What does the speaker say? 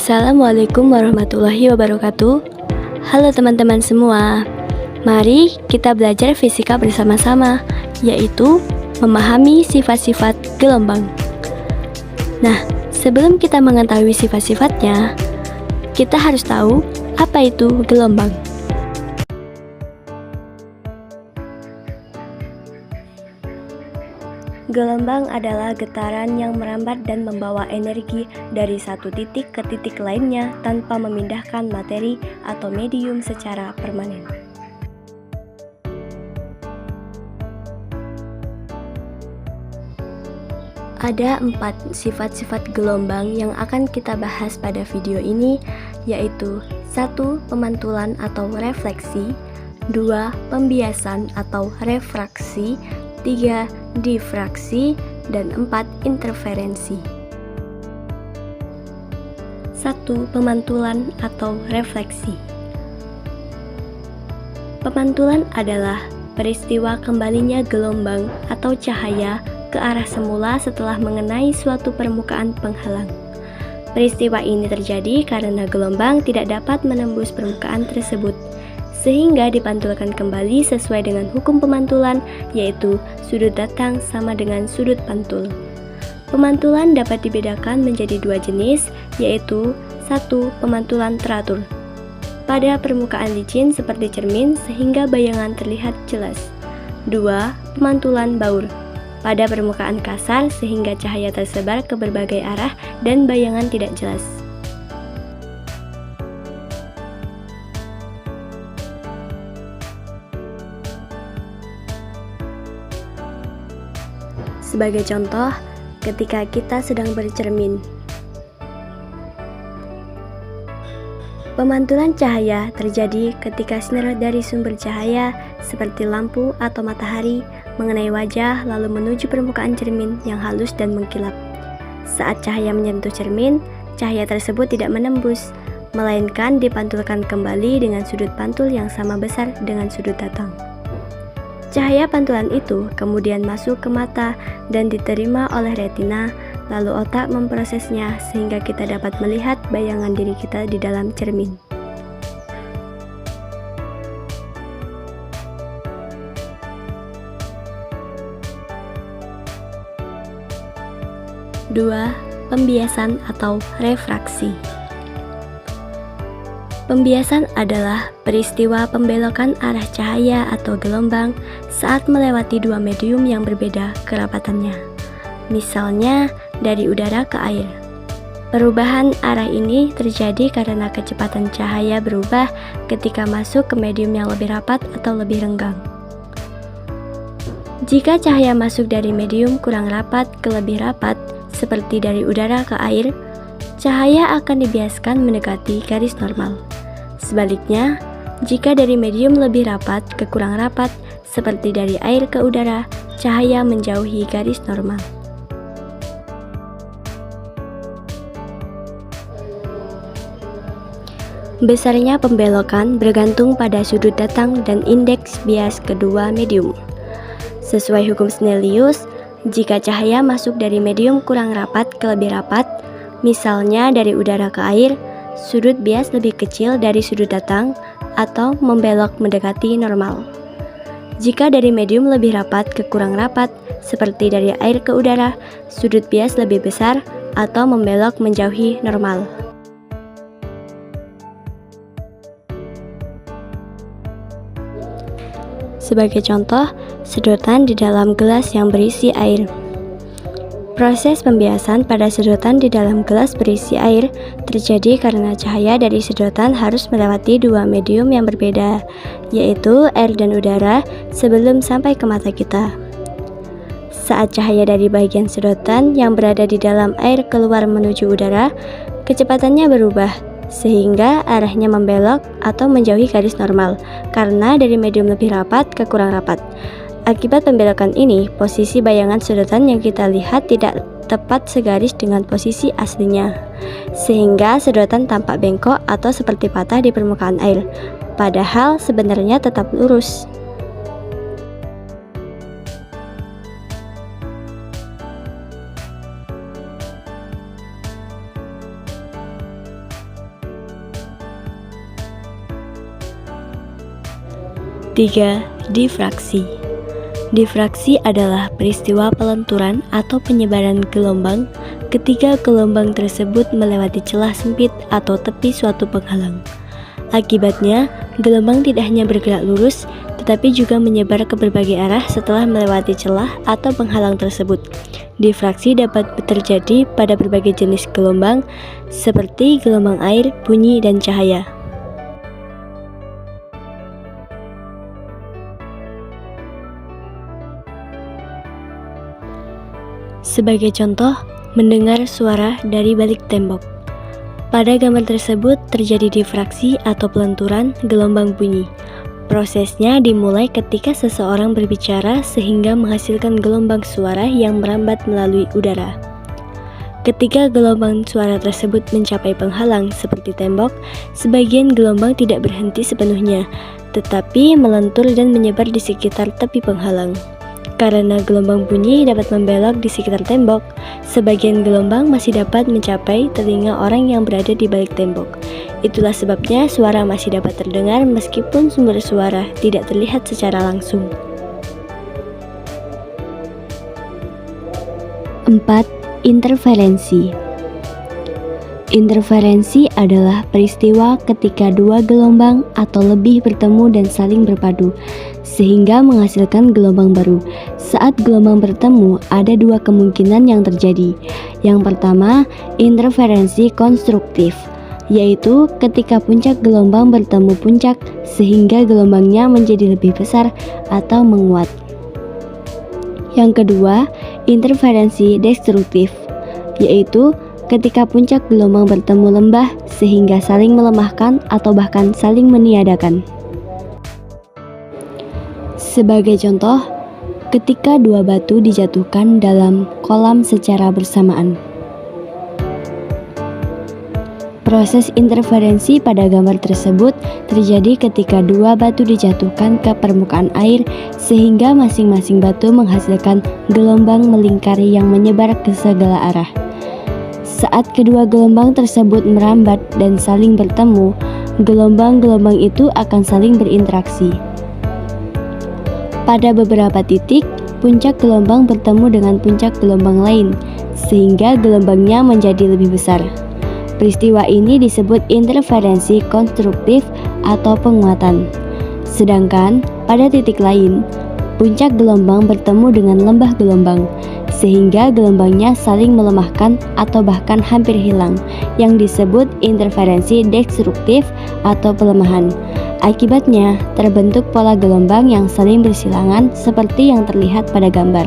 Assalamualaikum warahmatullahi wabarakatuh. Halo teman-teman semua. Mari kita belajar fisika bersama-sama, yaitu memahami sifat-sifat gelombang. Nah, sebelum kita mengetahui sifat-sifatnya, kita harus tahu apa itu gelombang. Gelombang adalah getaran yang merambat dan membawa energi dari satu titik ke titik lainnya tanpa memindahkan materi atau medium secara permanen. Ada 4 sifat-sifat gelombang yang akan kita bahas pada video ini, yaitu 1. Pemantulan atau refleksi, 2. Pembiasan atau refraksi, 3. Difraksi, dan 4. Interferensi. 1. Pemantulan atau refleksi. Pemantulan adalah peristiwa kembalinya gelombang atau cahaya ke arah semula setelah mengenai suatu permukaan penghalang. Peristiwa ini terjadi karena gelombang tidak dapat menembus permukaan tersebut, sehingga dipantulkan kembali sesuai dengan hukum pemantulan, yaitu sudut datang sama dengan sudut pantul. Pemantulan dapat dibedakan menjadi 2 jenis, yaitu 1. Pemantulan teratur pada permukaan licin seperti cermin sehingga bayangan terlihat jelas. 2. Pemantulan baur pada permukaan kasar sehingga cahaya tersebar ke berbagai arah dan bayangan tidak jelas. Sebagai contoh, ketika kita sedang bercermin, pemantulan cahaya terjadi ketika sinar dari sumber cahaya seperti lampu atau matahari mengenai wajah lalu menuju permukaan cermin yang halus dan mengkilap. Saat cahaya menyentuh cermin, cahaya tersebut tidak menembus, melainkan dipantulkan kembali dengan sudut pantul yang sama besar dengan sudut datang. Cahaya pantulan itu kemudian masuk ke mata dan diterima oleh retina, lalu otak memprosesnya sehingga kita dapat melihat bayangan diri kita di dalam cermin. Dua, pembiasan atau refraksi. Pembiasan adalah peristiwa pembelokan arah cahaya atau gelombang saat melewati 2 medium yang berbeda kerapatannya. Misalnya, dari udara ke air. Perubahan arah ini terjadi karena kecepatan cahaya berubah ketika masuk ke medium yang lebih rapat atau lebih renggang. Jika cahaya masuk dari medium kurang rapat ke lebih rapat, seperti dari udara ke air, cahaya akan dibiaskan mendekati garis normal. Sebaliknya, jika dari medium lebih rapat ke kurang rapat, seperti dari air ke udara, cahaya menjauhi garis normal. Besarnya pembelokan bergantung pada sudut datang dan indeks bias kedua medium. Sesuai hukum Snellius, jika cahaya masuk dari medium kurang rapat ke lebih rapat, misalnya dari udara ke air, sudut bias lebih kecil dari sudut datang atau membelok mendekati normal. Jika dari medium lebih rapat ke kurang rapat, seperti dari air ke udara, sudut bias lebih besar atau membelok menjauhi normal. Sebagai contoh, sedotan di dalam gelas yang berisi air. Proses pembiasan pada sedotan di dalam gelas berisi air terjadi karena cahaya dari sedotan harus melewati 2 medium yang berbeda, yaitu air dan udara, sebelum sampai ke mata kita. Saat cahaya dari bagian sedotan yang berada di dalam air keluar menuju udara, kecepatannya berubah, sehingga arahnya membelok atau menjauhi garis normal, karena dari medium lebih rapat ke kurang rapat. Akibat pembelokan ini, posisi bayangan sedotan yang kita lihat tidak tepat segaris dengan posisi aslinya, sehingga sedotan tampak bengkok atau seperti patah di permukaan air, padahal sebenarnya tetap lurus. 3. Difraksi. Difraksi adalah peristiwa pelenturan atau penyebaran gelombang ketika gelombang tersebut melewati celah sempit atau tepi suatu penghalang. Akibatnya, gelombang tidak hanya bergerak lurus, tetapi juga menyebar ke berbagai arah setelah melewati celah atau penghalang tersebut. Difraksi dapat terjadi pada berbagai jenis gelombang, seperti gelombang air, bunyi, dan cahaya. Sebagai contoh, mendengar suara dari balik tembok. Pada gambar tersebut terjadi difraksi atau pelenturan gelombang bunyi. Prosesnya dimulai ketika seseorang berbicara sehingga menghasilkan gelombang suara yang merambat melalui udara. Ketika gelombang suara tersebut mencapai penghalang seperti tembok, sebagian gelombang tidak berhenti sepenuhnya, tetapi melentur dan menyebar di sekitar tepi penghalang. Karena gelombang bunyi dapat membelok di sekitar tembok, sebagian gelombang masih dapat mencapai telinga orang yang berada di balik tembok. Itulah sebabnya suara masih dapat terdengar meskipun sumber suara tidak terlihat secara langsung. 4. Interferensi. Interferensi adalah peristiwa ketika dua gelombang atau lebih bertemu dan saling berpadu, sehingga menghasilkan gelombang baru. Saat gelombang bertemu, ada dua kemungkinan yang terjadi. Yang pertama, interferensi konstruktif, yaitu ketika puncak gelombang bertemu puncak sehingga gelombangnya menjadi lebih besar atau menguat. Yang kedua, interferensi destruktif, yaitu ketika puncak gelombang bertemu lembah sehingga saling melemahkan atau bahkan saling meniadakan. Sebagai contoh, ketika dua batu dijatuhkan dalam kolam secara bersamaan. Proses interferensi pada gambar tersebut terjadi ketika dua batu dijatuhkan ke permukaan air sehingga masing-masing batu menghasilkan gelombang melingkari yang menyebar ke segala arah. Saat kedua gelombang tersebut merambat dan saling bertemu, gelombang-gelombang itu akan saling berinteraksi. Pada beberapa titik, puncak gelombang bertemu dengan puncak gelombang lain, sehingga gelombangnya menjadi lebih besar. Peristiwa ini disebut interferensi konstruktif atau penguatan. Sedangkan pada titik lain, puncak gelombang bertemu dengan lembah gelombang, sehingga gelombangnya saling melemahkan atau bahkan hampir hilang, yang disebut interferensi destruktif atau pelemahan. Akibatnya, terbentuk pola gelombang yang saling bersilangan seperti yang terlihat pada gambar.